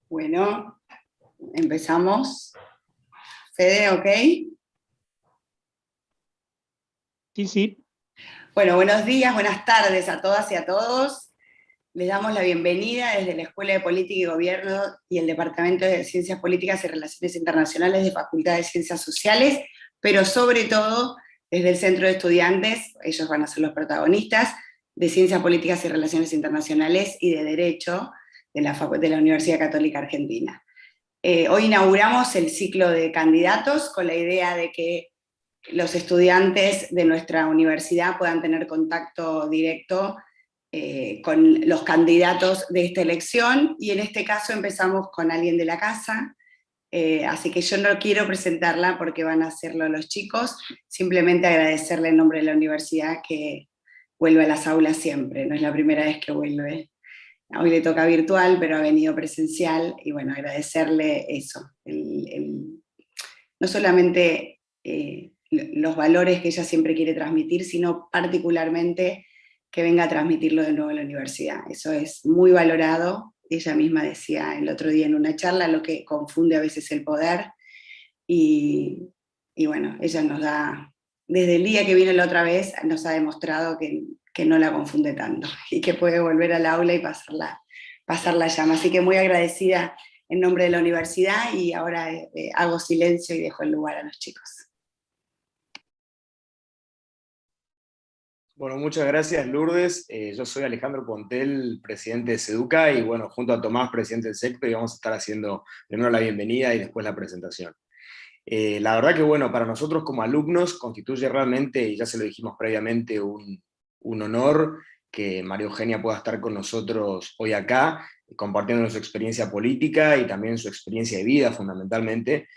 Bueno, empezamos. Fede, ¿ok? Sí, sí. Bueno, buenos días, buenas tardes a todas y a todos. Les damos la bienvenida desde la Escuela de Política y Gobierno y el Departamento de Ciencias Políticas y Relaciones Internacionales de Facultad de Ciencias Sociales, pero sobre todo desde el Centro de Estudiantes, ellos van a ser los protagonistas, de Ciencias Políticas y Relaciones Internacionales y de Derecho de la Universidad Católica Argentina. Hoy inauguramos el ciclo de candidatos con la idea de que los estudiantes de nuestra universidad puedan tener contacto directo con los candidatos de esta elección, y en este caso empezamos con alguien de la casa, así que yo no quiero presentarla porque van a hacerlo los chicos, simplemente agradecerle en nombre de la universidad que vuelve a las aulas siempre, no es la primera vez que vuelve. Hoy le toca virtual, pero ha venido presencial, y bueno, agradecerle eso, no solamente los valores que ella siempre quiere transmitir, sino particularmente que venga a transmitirlo de nuevo en la universidad. Eso es muy valorado. Ella misma decía el otro día en una charla lo que confunde a veces el poder, y bueno, ella nos da, desde el día que vino la otra vez, nos ha demostrado que no la confunde tanto y que puede volver al aula y pasar la llama. Así que muy agradecida en nombre de la universidad, y ahora hago silencio y dejo el lugar a los chicos. Bueno, muchas gracias, Lourdes. Yo soy Alejandro Pontel, presidente de SEDUCA, y bueno, junto a Tomás, presidente del SECPE, y vamos a estar haciendo primero la bienvenida y después la presentación. La verdad que bueno, para nosotros como alumnos constituye realmente, y ya se lo dijimos previamente, un honor que María Eugenia pueda estar con nosotros hoy acá, compartiendo su experiencia política y también su experiencia de vida fundamentalmente.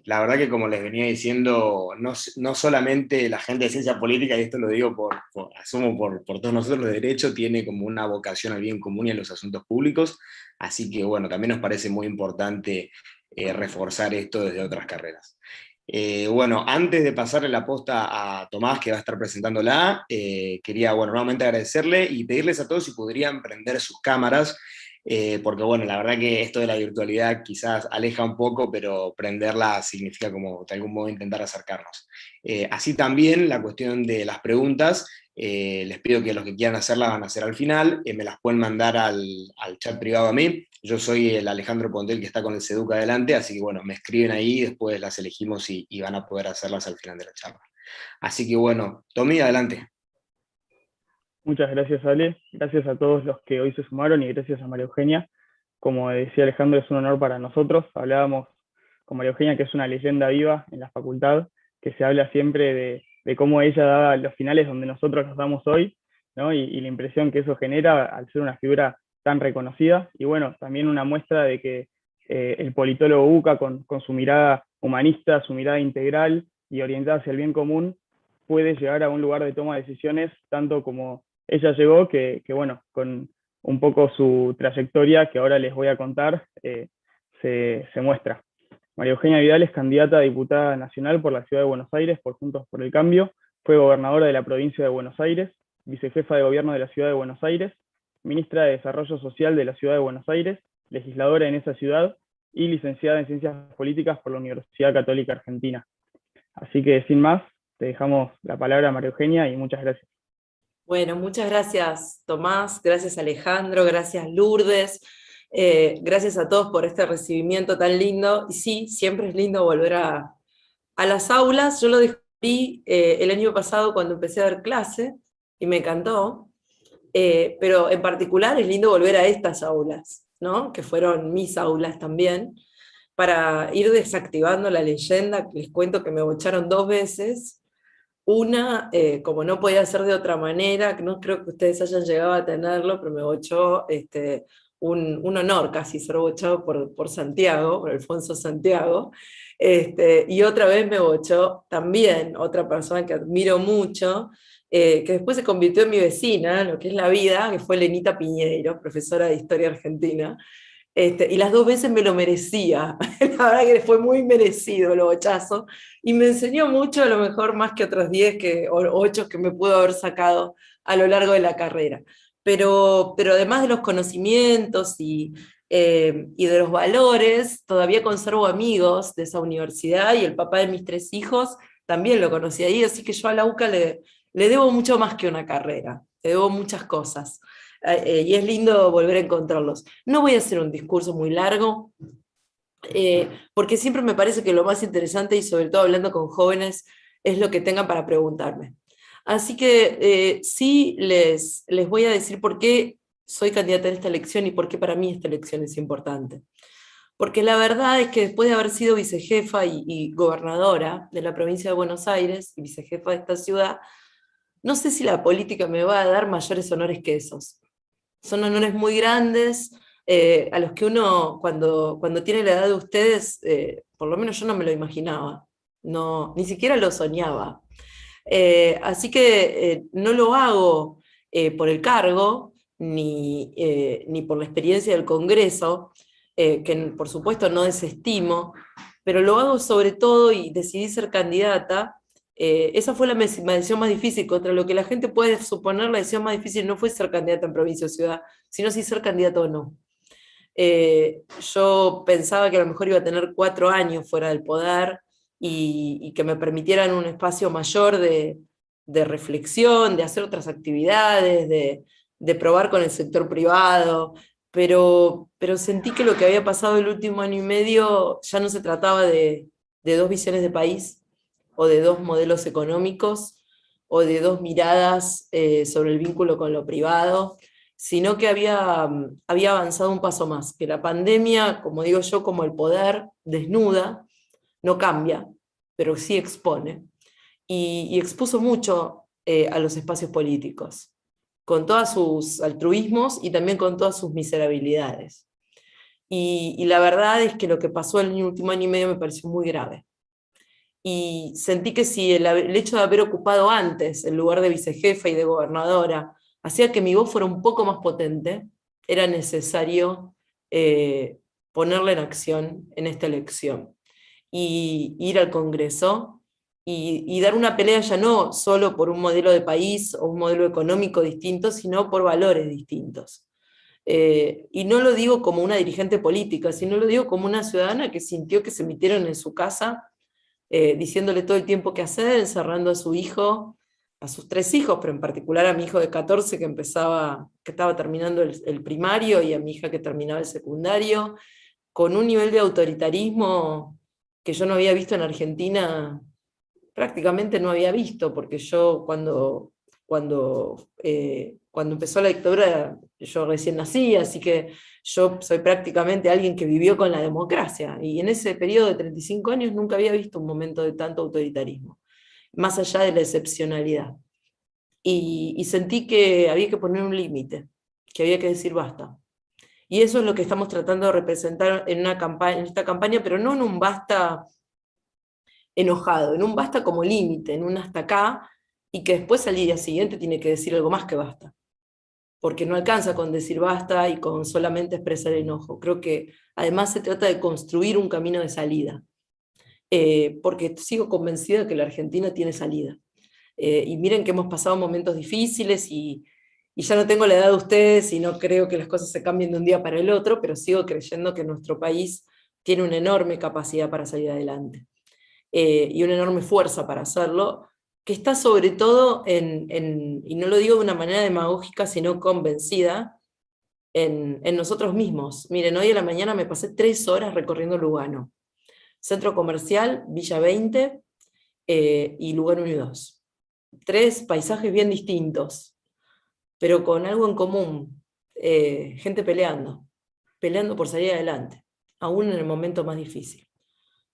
La verdad que, como les venía diciendo, no solamente la gente de ciencia política, y esto lo digo asumo por todos nosotros, de derecho, tiene como una vocación al bien común y a los asuntos públicos, así que bueno, también nos parece muy importante reforzar esto desde otras carreras. Bueno, antes de pasarle la posta a Tomás, que va a estar presentándola, quería, bueno, nuevamente agradecerle y pedirles a todos si podrían prender sus cámaras, porque bueno, la verdad que esto de la virtualidad quizás aleja un poco, pero prenderla significa como de algún modo intentar acercarnos. Así también la cuestión de las preguntas, les pido que los que quieran hacerlas van a hacer al final, me las pueden mandar al chat privado a mí. Yo soy el Alejandro Pontel que está con el SEDUCA adelante, así que bueno, me escriben ahí, después las elegimos y van a poder hacerlas al final de la charla. Así que bueno, Tommy, adelante. Muchas gracias, Ale. Gracias a todos los que hoy se sumaron y gracias a María Eugenia. Como decía Alejandro, es un honor para nosotros. Hablábamos con María Eugenia, que es una leyenda viva en la facultad, que se habla siempre de cómo ella daba los finales donde nosotros los damos hoy, ¿no? Y la impresión que eso genera al ser una figura tan reconocida. Y bueno, también una muestra de que el politólogo UCA, con su mirada humanista, su mirada integral y orientada hacia el bien común, puede llegar a un lugar de toma de decisiones tanto como ella llegó, que bueno, con un poco su trayectoria, que ahora les voy a contar, se muestra. María Eugenia Vidal es candidata a diputada nacional por la Ciudad de Buenos Aires por Juntos por el Cambio, fue gobernadora de la provincia de Buenos Aires, vicejefa de gobierno de la Ciudad de Buenos Aires, ministra de Desarrollo Social de la Ciudad de Buenos Aires, legisladora en esa ciudad y licenciada en Ciencias Políticas por la Universidad Católica Argentina. Así que sin más, te dejamos la palabra a María Eugenia y muchas gracias. Bueno, muchas gracias Tomás, gracias Alejandro, gracias Lourdes, gracias a todos por este recibimiento tan lindo. Y sí, siempre es lindo volver a las aulas. Yo lo descubrí el año pasado cuando empecé a dar clase y me encantó, pero en particular es lindo volver a estas aulas, ¿no? Que fueron mis aulas también, para ir desactivando la leyenda. Les cuento que me bocharon 2 veces. Una, como no podía ser de otra manera, que no creo que ustedes hayan llegado a tenerlo, pero me bochó un honor casi ser bochado por Santiago, por Alfonso Santiago. Y otra vez me bochó también otra persona que admiro mucho, que después se convirtió en mi vecina, lo que es la vida, que fue Lenita Piñeiro, profesora de Historia Argentina. Y las 2 veces me lo merecía, la verdad que fue muy merecido el bochazo, y me enseñó mucho, a lo mejor más que otros 10 o 8 que me pudo haber sacado a lo largo de la carrera. Pero además de los conocimientos y y de los valores. Todavía conservo amigos de esa universidad, y el papá de mis 3 hijos también lo conocí ahí, así que yo a la UCA le debo mucho más que una carrera, le debo muchas cosas. Y es lindo volver a encontrarlos. No voy a hacer un discurso muy largo, porque siempre me parece que lo más interesante, y sobre todo hablando con jóvenes, es lo que tengan para preguntarme. Así que sí les voy a decir por qué soy candidata en esta elección y por qué para mí esta elección es importante. Porque la verdad es que después de haber sido vicejefa y gobernadora de la provincia de Buenos Aires, y vicejefa de esta ciudad, no sé si la política me va a dar mayores honores que esos. Son honores muy grandes, a los que uno, cuando tiene la edad de ustedes, por lo menos yo no me lo imaginaba, no, ni siquiera lo soñaba. Así que no lo hago por el cargo, ni por la experiencia del Congreso, que por supuesto no desestimo, pero lo hago sobre todo, y decidí ser candidata. Esa fue la decisión más difícil. Contra lo que la gente puede suponer, la decisión más difícil no fue ser candidata en provincia o ciudad, sino si ser candidato o no. Yo pensaba que a lo mejor iba a tener 4 años fuera del poder, y que me permitieran un espacio mayor de reflexión, de hacer otras actividades, de probar con el sector privado, pero sentí que lo que había pasado el último año y medio ya no se trataba de 2 visiones de país, o de 2 modelos económicos, o de 2 miradas sobre el vínculo con lo privado, sino que había avanzado un paso más, que la pandemia, como digo yo, como el poder, desnuda, no cambia, pero sí expone. Y expuso mucho a los espacios políticos, con todos sus altruismos y también con todas sus miserabilidades. Y la verdad es que lo que pasó el último año y medio me pareció muy grave. Y sentí que si el hecho de haber ocupado antes el lugar de vicejefa y de gobernadora hacía que mi voz fuera un poco más potente, era necesario ponerla en acción en esta elección, y ir al Congreso y dar una pelea ya no solo por un modelo de país o un modelo económico distinto, sino por valores distintos. Y no lo digo como una dirigente política, sino lo digo como una ciudadana que sintió que se metieron en su casa, diciéndole todo el tiempo qué hacer, encerrando a su hijo, a sus 3 hijos, pero en particular a mi hijo de 14 que estaba terminando el primario, y a mi hija que terminaba el secundario, con un nivel de autoritarismo que yo no había visto en Argentina, prácticamente no había visto, porque yo cuando empezó la dictadura, yo recién nací, así que yo soy prácticamente alguien que vivió con la democracia, y en ese periodo de 35 años nunca había visto un momento de tanto autoritarismo, más allá de la excepcionalidad. Y sentí que había que poner un límite, que había que decir basta. Y eso es lo que estamos tratando de representar en esta campaña, pero no en un basta enojado, en un basta como límite, en un hasta acá, y que después al día siguiente tiene que decir algo más que basta. Porque no alcanza con decir basta y con solamente expresar enojo. Creo que además se trata de construir un camino de salida, porque sigo convencida que la Argentina tiene salida. Y miren que hemos pasado momentos difíciles, y ya no tengo la edad de ustedes, y no creo que las cosas se cambien de un día para el otro, pero sigo creyendo que nuestro país tiene una enorme capacidad para salir adelante, y una enorme fuerza para hacerlo, que está sobre todo y no lo digo de una manera demagógica, sino convencida, en nosotros mismos. Miren, hoy a la mañana me pasé 3 horas recorriendo Lugano, Centro Comercial, Villa 20 y Lugano 1 y 2. 3 paisajes bien distintos, pero con algo en común: gente peleando por salir adelante, aún en el momento más difícil.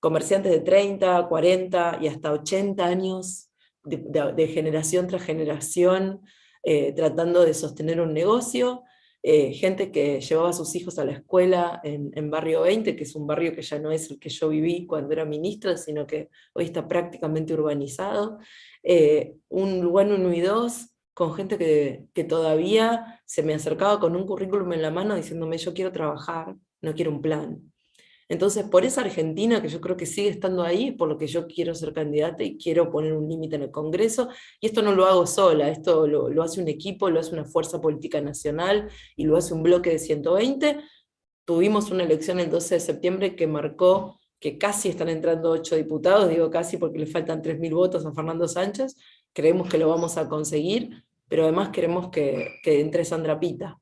Comerciantes de 30, 40 y hasta 80 años, de generación tras generación, tratando de sostener un negocio, gente que llevaba a sus hijos a la escuela en Barrio 20, que es un barrio que ya no es el que yo viví cuando era ministra, sino que hoy está prácticamente urbanizado, un lugar 1 y 2, con gente que todavía se me acercaba con un currículum en la mano diciéndome: yo quiero trabajar, no quiero un plan. Entonces, por esa Argentina que yo creo que sigue estando ahí, por lo que yo quiero ser candidata y quiero poner un límite en el Congreso, y esto no lo hago sola, esto lo hace un equipo, lo hace una fuerza política nacional, y lo hace un bloque de 120, tuvimos una elección el 12 de septiembre que marcó que casi están entrando 8 diputados, digo casi porque le faltan 3.000 votos a Fernando Sánchez, creemos que lo vamos a conseguir, pero además queremos que entre Sandra Pita.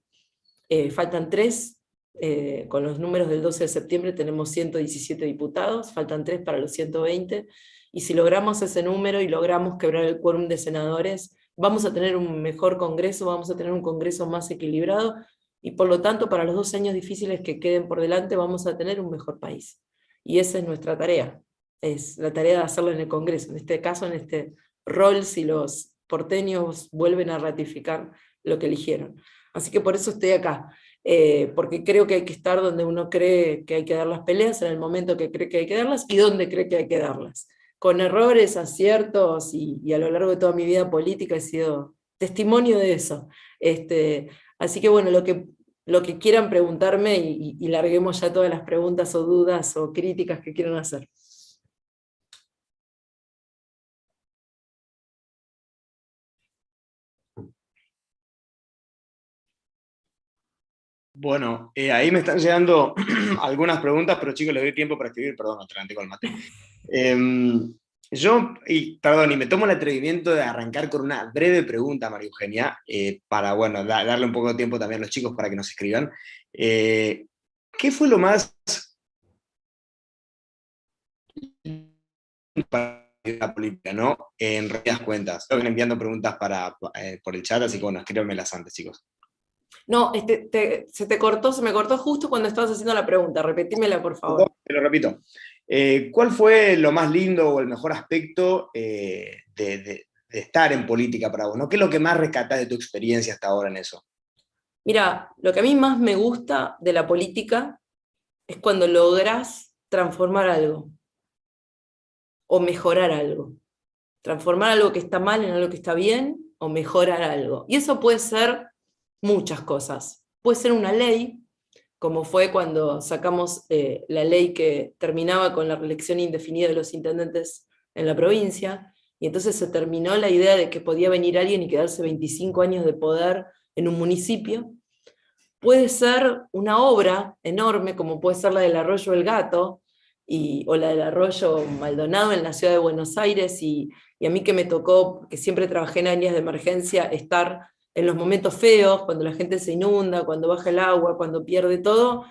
Faltan 3, con los números del 12 de septiembre tenemos 117 diputados, faltan 3 para los 120, y si logramos ese número y logramos quebrar el quórum de senadores, vamos a tener un mejor Congreso, vamos a tener un Congreso más equilibrado, y por lo tanto para los 2 años difíciles que queden por delante vamos a tener un mejor país. Y esa es nuestra tarea, es la tarea de hacerlo en el Congreso, en este caso, en este rol, si los porteños vuelven a ratificar lo que eligieron. Así que por eso estoy acá, porque creo que hay que estar donde uno cree que hay que dar las peleas, en el momento que cree que hay que darlas, y donde cree que hay que darlas. Con errores, aciertos, y a lo largo de toda mi vida política he sido testimonio de eso. Así que bueno, lo que quieran preguntarme, y larguemos ya todas las preguntas o dudas o críticas que quieran hacer. Bueno, ahí me están llegando algunas preguntas, pero chicos, les doy tiempo para escribir, perdón, atrante con el mate. Perdón, y me tomo el atrevimiento de arrancar con una breve pregunta, María Eugenia, para, bueno, darle un poco de tiempo también a los chicos para que nos escriban. ¿Qué fue lo más para la política, no? En realidad cuentas. Estoy enviando preguntas por el chat, así que bueno, escríbanmelas antes, chicos. No, se me cortó justo cuando estabas haciendo la pregunta, repetímela por favor. Te lo repito. ¿Cuál fue lo más lindo o el mejor aspecto de estar en política para vos, ¿no? ¿Qué es lo que más rescatás de tu experiencia hasta ahora en eso? Mira, lo que a mí más me gusta de la política es cuando lográs transformar algo, o mejorar algo. Transformar algo que está mal en algo que está bien, o mejorar algo. Y eso puede ser muchas cosas. Puede ser una ley, como fue cuando sacamos la ley que terminaba con la reelección indefinida de los intendentes en la provincia, y entonces se terminó la idea de que podía venir alguien y quedarse 25 años de poder en un municipio. Puede ser una obra enorme, como puede ser la del Arroyo El Gato, o la del Arroyo Maldonado en la ciudad de Buenos Aires, y a mí que me tocó, que siempre trabajé en áreas de emergencia, estar en los momentos feos, cuando la gente se inunda, cuando baja el agua, cuando pierde todo,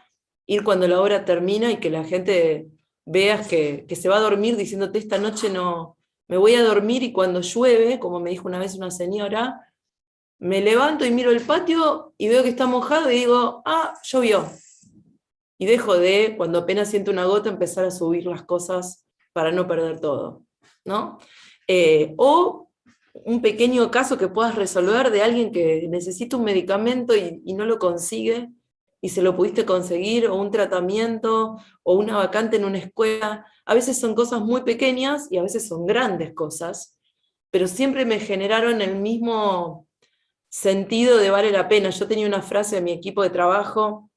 ir cuando la obra termina y que la gente veas que se va a dormir diciéndote esta noche no, me voy a dormir, y cuando llueve, como me dijo una vez una señora, me levanto y miro el patio y veo que está mojado y digo, ah, llovió. Y dejo de, cuando apenas siento una gota, empezar a subir las cosas para no perder todo, ¿no? O un pequeño caso que puedas resolver de alguien que necesita un medicamento y no lo consigue, y se lo pudiste conseguir, o un tratamiento, o una vacante en una escuela. A veces son cosas muy pequeñas y a veces son grandes cosas, pero siempre me generaron el mismo sentido de vale la pena. Yo tenía una frase de mi equipo de trabajo,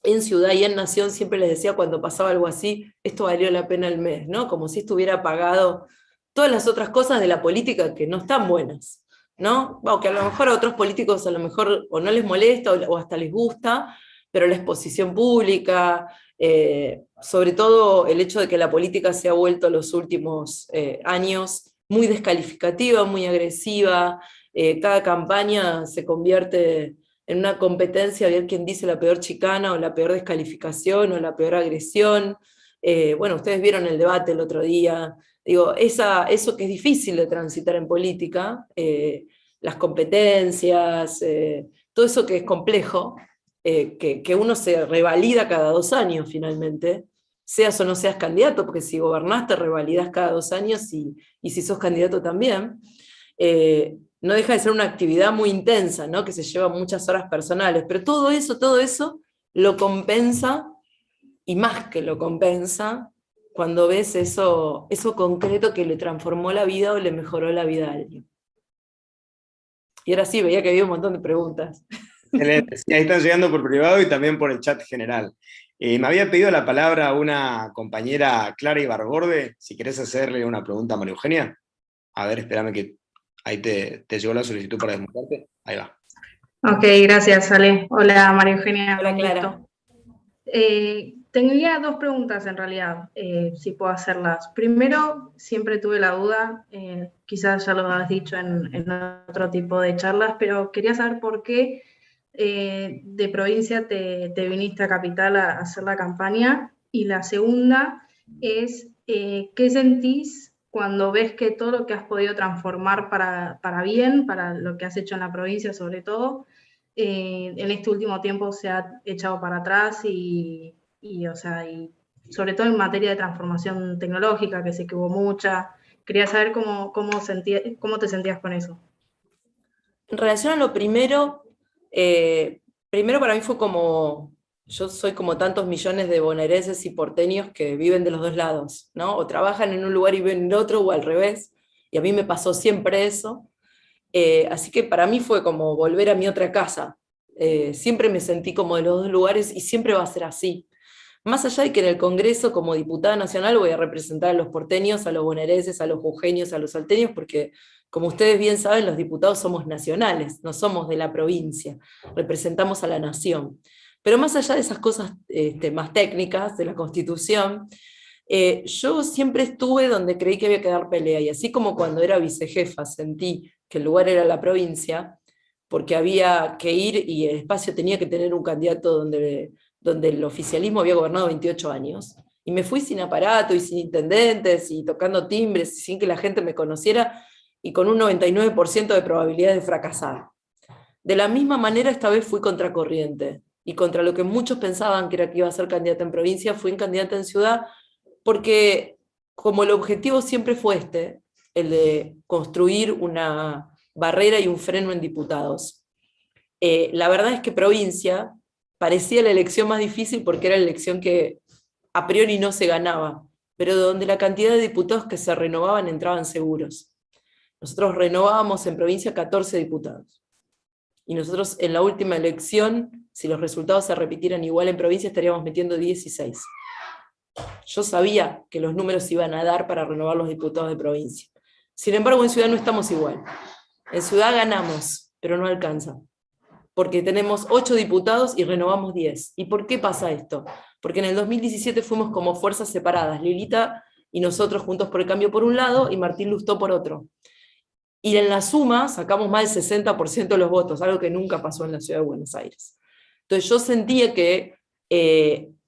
en Ciudad y en Nación, siempre les decía cuando pasaba algo así, esto valió la pena el mes, ¿no? Como si estuviera pagado todas las otras cosas de la política que no están buenas, ¿no? Bueno, que a lo mejor a otros políticos a lo mejor o no les molesta o hasta les gusta, pero la exposición pública, sobre todo el hecho de que la política se ha vuelto los últimos años muy descalificativa, muy agresiva, cada campaña se convierte en una competencia a ver quién dice la peor chicana, o la peor descalificación, o la peor agresión. Bueno, ustedes vieron el debate el otro día. Digo, eso que es difícil de transitar en política, las competencias, todo eso que es complejo, que uno se revalida cada 2 años finalmente, seas o no seas candidato, porque si gobernás te revalidás cada 2 años, y si sos candidato también. No deja de ser una actividad muy intensa, ¿no? Que se lleva muchas horas personales, pero todo eso lo compensa, y más que lo compensa, cuando ves eso concreto que le transformó la vida o le mejoró la vida a alguien. Y ahora sí, veía que había un montón de preguntas. Excelente. Sí, ahí están llegando por privado y también por el chat general. Me había pedido la palabra una compañera, Clara Ibarborde, si querés hacerle una pregunta a María Eugenia. A ver, espérame que ahí te llegó la solicitud para desmontarte. Ahí va. Ok, gracias, Ale. Hola, María Eugenia. Hola, Clara. Tendría dos preguntas en realidad, si puedo hacerlas. Primero, siempre tuve la duda, quizás ya lo has dicho en otro tipo de charlas, pero quería saber por qué de provincia te viniste a Capital a hacer la campaña. Y la segunda es, ¿qué sentís cuando ves que todo lo que has podido transformar para bien, para lo que has hecho en la provincia sobre todo, en este último tiempo se ha echado para atrás o sea, y sobre todo en materia de transformación tecnológica, que sé que hubo mucha? Quería saber cómo te sentías con eso. En relación a lo primero, primero para mí fue como, yo soy como tantos millones de bonaerenses y porteños que viven de los dos lados, ¿no? O trabajan en un lugar y viven en otro, o al revés, y a mí me pasó siempre eso. Así que para mí fue como volver a mi otra casa. Siempre me sentí como de los dos lugares y siempre va a ser así. Más allá de que en el Congreso, como diputada nacional, voy a representar a los porteños, a los bonaerenses, a los jujeños, a los salteños, porque, como ustedes bien saben, los diputados somos nacionales, no somos de la provincia, representamos a la nación. Pero más allá de esas cosas más técnicas de la Constitución, yo siempre estuve donde creí que había que dar pelea, y así como cuando era vicejefa sentí que el lugar era la provincia, porque había que ir y el espacio tenía que tener un candidato donde el oficialismo había gobernado 28 años, y me fui sin aparato y sin intendentes y tocando timbres y sin que la gente me conociera, y con un 99% de probabilidad de fracasar. De la misma manera esta vez fui contracorriente, y contra lo que muchos pensaban que era que iba a ser candidata en provincia, fui candidata en ciudad, porque como el objetivo siempre fue el de construir una barrera y un freno en diputados. La verdad es que provincia parecía la elección más difícil porque era la elección que a priori no se ganaba, pero donde la cantidad de diputados que se renovaban entraban seguros. Nosotros renovábamos en provincia 14 diputados. Y nosotros en la última elección, si los resultados se repitieran igual en provincia, estaríamos metiendo 16. Yo sabía que los números se iban a dar para renovar los diputados de provincia. Sin embargo, en ciudad no estamos igual. En ciudad ganamos, pero no alcanza, porque tenemos 8 diputados y renovamos 10. ¿Y por qué pasa esto? Porque en el 2017 fuimos como fuerzas separadas, Lilita y nosotros Juntos por el Cambio por un lado y Martín Lustó por otro. Y en la suma sacamos más del 60% de los votos, algo que nunca pasó en la ciudad de Buenos Aires. Entonces yo sentía que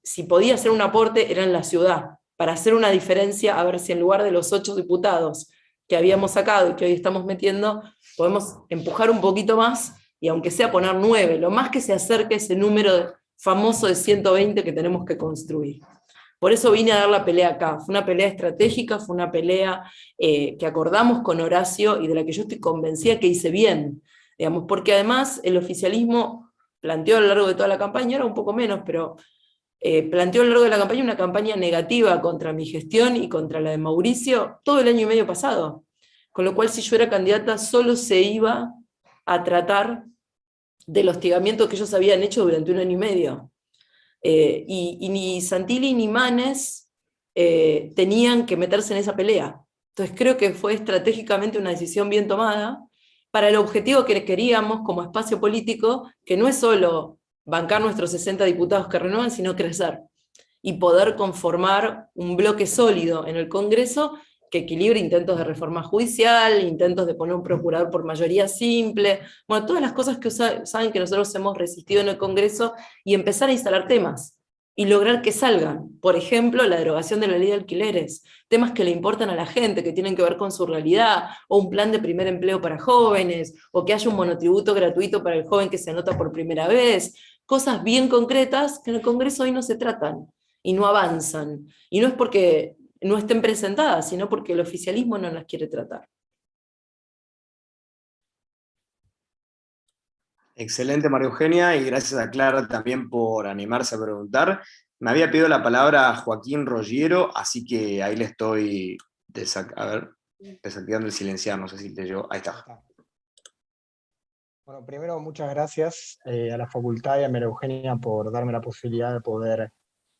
si podía hacer un aporte era en la ciudad, para hacer una diferencia, a ver si en lugar de los 8 diputados que habíamos sacado y que hoy estamos metiendo, podemos empujar un poquito más, y aunque sea poner 9, lo más que se acerque ese número famoso de 120 que tenemos que construir. Por eso vine a dar la pelea acá. Fue una pelea estratégica, fue una pelea que acordamos con Horacio y de la que yo estoy convencida que hice bien, digamos, porque además el oficialismo planteó a lo largo de toda la campaña, ahora un poco menos, pero planteó a lo largo de la campaña una campaña negativa contra mi gestión y contra la de Mauricio todo el año y medio pasado. Con lo cual, si yo era candidata, solo se iba a tratar del hostigamiento que ellos habían hecho durante un año y medio. Y ni Santilli ni Manes tenían que meterse en esa pelea. Entonces creo que fue estratégicamente una decisión bien tomada para el objetivo que queríamos como espacio político, que no es solo bancar nuestros 60 diputados que renuevan, sino crecer y poder conformar un bloque sólido en el Congreso que equilibre intentos de reforma judicial, intentos de poner un procurador por mayoría simple, bueno, todas las cosas que saben que nosotros hemos resistido en el Congreso, y empezar a instalar temas y lograr que salgan. Por ejemplo, la derogación de la ley de alquileres, temas que le importan a la gente, que tienen que ver con su realidad, o un plan de primer empleo para jóvenes, o que haya un monotributo gratuito para el joven que se anota por primera vez, cosas bien concretas que en el Congreso hoy no se tratan y no avanzan. Y no es porque no estén presentadas, sino porque el oficialismo no las quiere tratar. Excelente, María Eugenia, y gracias a Clara también por animarse a preguntar. Me había pedido la palabra Joaquín Rogiero, así que ahí le estoy desactivando el silenciar, no sé si te llegó. Ahí está. Bueno, primero muchas gracias a la facultad y a María Eugenia por darme la posibilidad de poder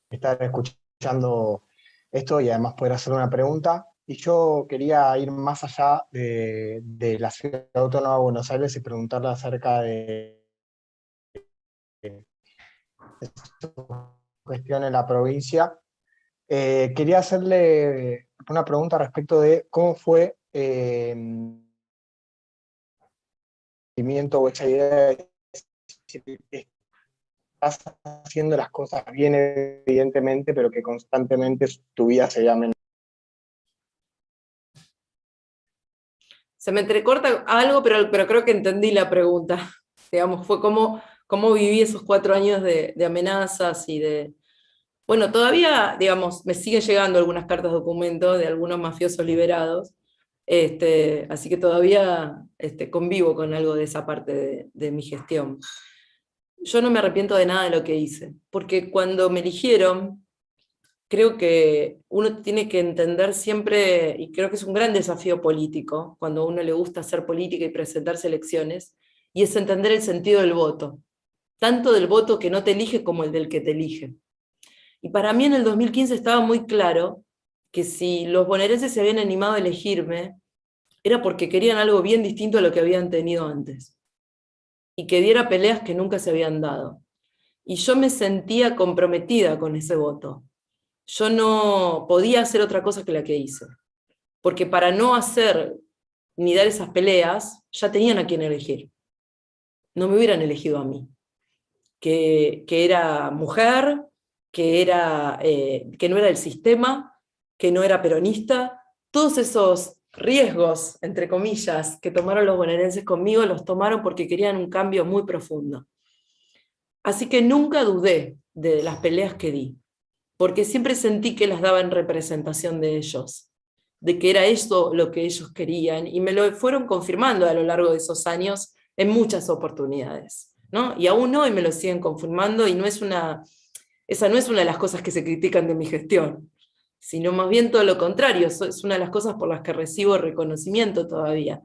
estar escuchando esto y además poder hacer una pregunta. Y yo quería ir más allá de la Ciudad Autónoma de Buenos Aires y preguntarle acerca de estos gestión en la provincia. Quería hacerle una pregunta respecto de cómo fue o esa idea de decir que estás haciendo las cosas bien, evidentemente, pero que constantemente tu vida se llame. Se me entrecorta algo, pero creo que entendí la pregunta. Digamos, fue cómo viví esos 4 años de amenazas y de... Bueno, todavía, digamos, me siguen llegando algunas cartas documento de algunos mafiosos liberados, así que todavía convivo con algo de esa parte de mi gestión. Yo no me arrepiento de nada de lo que hice, porque cuando me eligieron, creo que uno tiene que entender siempre, y creo que es un gran desafío político, cuando a uno le gusta hacer política y presentarse elecciones, y es entender el sentido del voto, tanto del voto que no te elige como el del que te elige. Y para mí en el 2015 estaba muy claro que si los bonaerenses se habían animado a elegirme, era porque querían algo bien distinto a lo que habían tenido antes, y que diera peleas que nunca se habían dado. Y yo me sentía comprometida con ese voto. Yo no podía hacer otra cosa que la que hice, porque para no hacer ni dar esas peleas, ya tenían a quien elegir. No me hubieran elegido a mí, que era mujer, que no era del sistema, que no era peronista. Todos esos riesgos, entre comillas, que tomaron los bonaerenses conmigo, los tomaron porque querían un cambio muy profundo. Así que nunca dudé de las peleas que di, porque siempre sentí que las daba en representación de ellos, de que era eso lo que ellos querían, y me lo fueron confirmando a lo largo de esos años en muchas oportunidades, ¿no? Y aún hoy me lo siguen confirmando, y esa no es una de las cosas que se critican de mi gestión, sino más bien todo lo contrario, es una de las cosas por las que recibo reconocimiento todavía.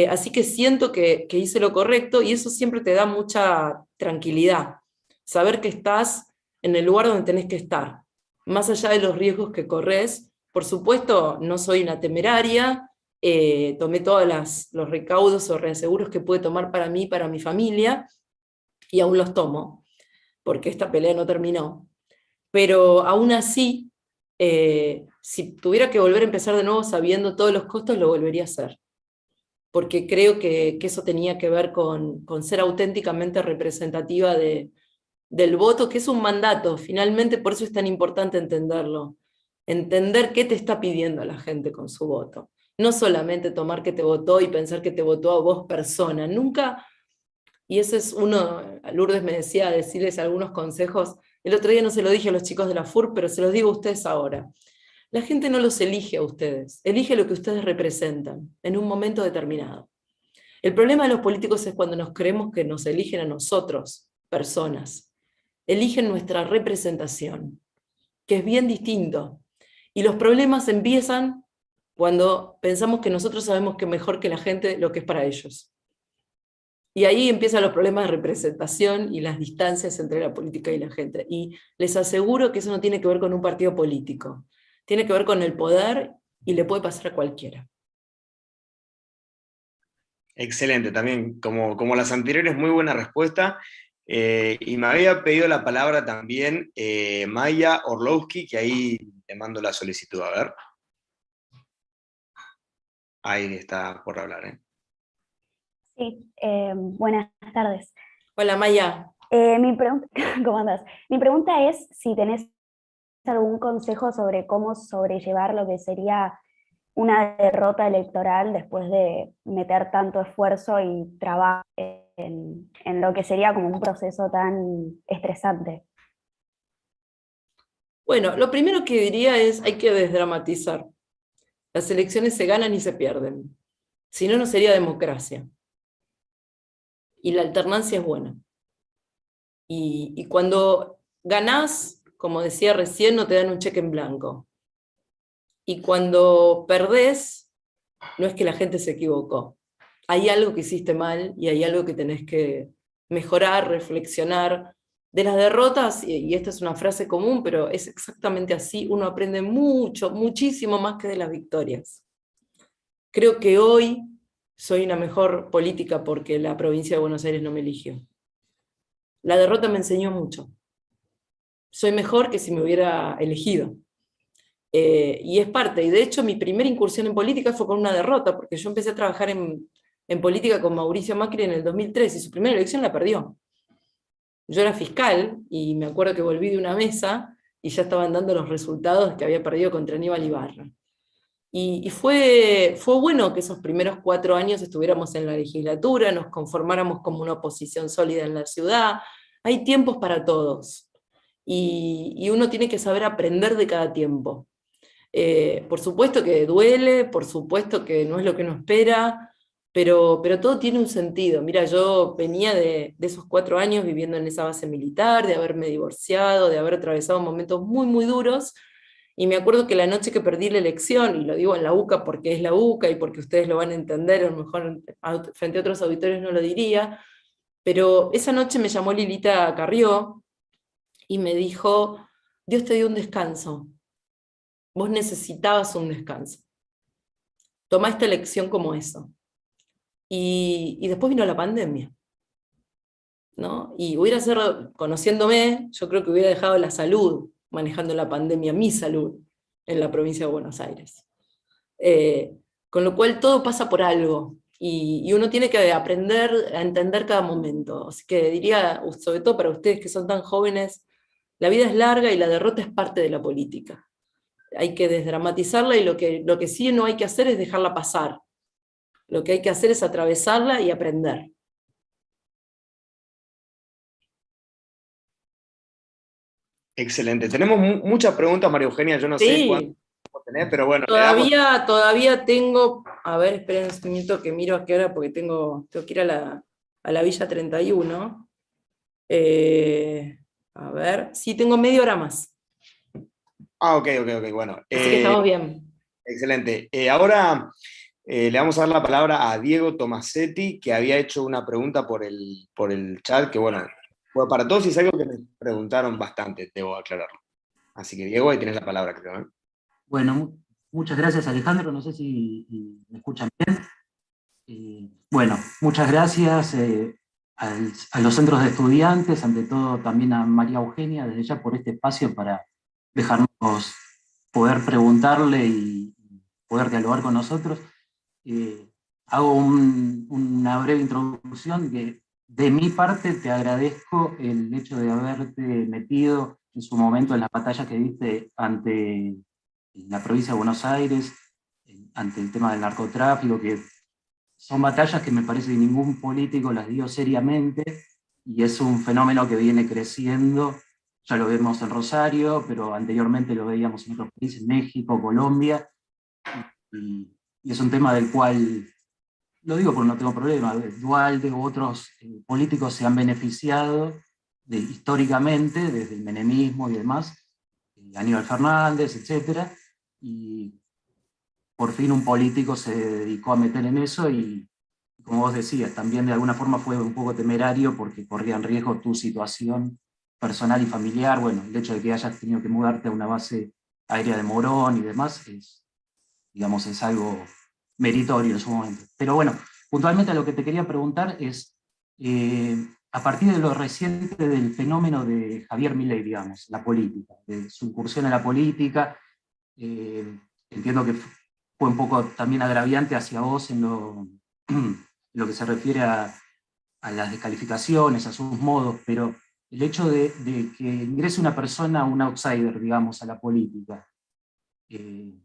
Así que siento que hice lo correcto, y eso siempre te da mucha tranquilidad, saber que estás en el lugar donde tenés que estar, más allá de los riesgos que corres. Por supuesto, no soy una temeraria, tomé todos los recaudos o reaseguros que pude tomar para mí y para mi familia, y aún los tomo, porque esta pelea no terminó. Pero aún así, si tuviera que volver a empezar de nuevo sabiendo todos los costos, lo volvería a hacer, porque creo que eso tenía que ver con ser auténticamente representativa del voto, que es un mandato. Finalmente, por eso es tan importante entenderlo. Entender qué te está pidiendo la gente con su voto. No solamente tomar que te votó y pensar que te votó a vos persona. Nunca, y ese es uno, Lourdes me decía decirles algunos consejos. El otro día no se lo dije a los chicos de la FUR, pero se los digo a ustedes ahora. La gente no los elige a ustedes, elige lo que ustedes representan en un momento determinado. El problema de los políticos es cuando nos creemos que nos eligen a nosotros, personas. Eligen nuestra representación, que es bien distinto. Y los problemas empiezan cuando pensamos que nosotros sabemos que mejor que la gente lo que es para ellos. Y ahí empiezan los problemas de representación y las distancias entre la política y la gente. Y les aseguro que eso no tiene que ver con un partido político. Tiene que ver con el poder, y le puede pasar a cualquiera. Excelente, también, como las anteriores, muy buena respuesta. Y me había pedido la palabra también Maya Orlowski, que ahí te mando la solicitud, a ver. Ahí está por hablar. Sí, buenas tardes. Hola, Maya. ¿Cómo andás? Mi pregunta es si tenés algún consejo sobre cómo sobrellevar lo que sería una derrota electoral después de meter tanto esfuerzo y trabajo en lo que sería como un proceso tan estresante. Bueno, lo primero que diría es, hay que desdramatizar. Las elecciones se ganan y se pierden. Si no, no sería democracia. Y la alternancia es buena. Y cuando ganás, como decía recién, no te dan un cheque en blanco. Y cuando perdés, no es que la gente se equivocó. Hay algo que hiciste mal y hay algo que tenés que mejorar, reflexionar. De las derrotas, y esta es una frase común, pero es exactamente así, uno aprende mucho, muchísimo más que de las victorias. Creo que hoy soy una mejor política porque la provincia de Buenos Aires no me eligió. La derrota me enseñó mucho. soy mejor que si me hubiera elegido. Y es parte, y de hecho mi primera incursión en política fue con una derrota, porque yo empecé a trabajar en política con Mauricio Macri en el 2003, y su primera elección la perdió. Yo era fiscal, y me acuerdo que volví de una mesa, y ya estaban dando los resultados que había perdido contra Aníbal Ibarra. Y fue bueno que esos primeros 4 años estuviéramos en la legislatura, nos conformáramos como una oposición sólida en la ciudad. Hay tiempos para todos, y uno tiene que saber aprender de cada tiempo. Por supuesto que duele, por supuesto que no es lo que uno espera, pero todo tiene un sentido. Mira, yo venía de esos 4 años viviendo en esa base militar, de haberme divorciado, de haber atravesado momentos muy, muy duros, y me acuerdo que la noche que perdí la elección, y lo digo en la UCA porque es la UCA y porque ustedes lo van a entender, a lo mejor frente a otros auditores no lo diría, pero esa noche me llamó Lilita Carrió y me dijo: Dios te dio un descanso, vos necesitabas un descanso. Tomá esta elección como eso. Y después vino la pandemia, ¿no? Y hubiera sido, conociéndome, yo creo que hubiera dejado la salud manejando la pandemia, mi salud, en la provincia de Buenos Aires. Con lo cual todo pasa por algo, y uno tiene que aprender a entender cada momento. Así que diría, sobre todo para ustedes que son tan jóvenes, la vida es larga y la derrota es parte de la política. Hay que desdramatizarla, y lo que sí no hay que hacer es dejarla pasar. Lo que hay que hacer es atravesarla y aprender. Excelente. Tenemos muchas preguntas, María Eugenia, yo no sé cuántas tenés, pero bueno, Todavía tengo, a ver, esperen un minuto que miro a qué hora, porque tengo que ir a la Villa 31. A ver, sí, tengo media hora más. Ok, bueno. Así que estamos bien. Excelente. Ahora le vamos a dar la palabra a Diego Tomasetti, que había hecho una pregunta por el chat, que bueno, fue para todos y es algo que me preguntaron bastante, debo aclararlo. Así que Diego, ahí tienes la palabra, creo, ¿eh? Bueno, muchas gracias, Alejandro, no sé si me escuchan bien. Bueno, muchas gracias a los centros de estudiantes, ante todo también a María Eugenia, desde ya por este espacio para dejarnos poder preguntarle y poder dialogar con nosotros. Hago una breve introducción que de mi parte te agradezco el hecho de haberte metido en su momento en las batallas que diste ante la provincia de Buenos Aires, ante el tema del narcotráfico, que son batallas que me parece que ningún político las dio seriamente, y es un fenómeno que viene creciendo. Ya lo vemos en Rosario, pero anteriormente lo veíamos en otros países, México, Colombia, y es un tema del cual, lo digo porque no tengo problema, Dualde u otros políticos se han beneficiado históricamente, desde el menemismo y demás, Aníbal Fernández, etc. Y por fin un político se dedicó a meter en eso, y como vos decías, también de alguna forma fue un poco temerario porque corría en riesgo tu situación personal y familiar. Bueno, el hecho de que hayas tenido que mudarte a una base aérea de Morón y demás es algo meritorio en su momento. Pero bueno, puntualmente a lo que te quería preguntar es, a partir de lo reciente del fenómeno de Javier Milei, digamos, la política, de su incursión en la política, entiendo que fue un poco también agraviante hacia vos en lo que se refiere a las descalificaciones, a sus modos, pero el hecho de que ingrese una persona, un outsider, digamos, a la política, ¿qué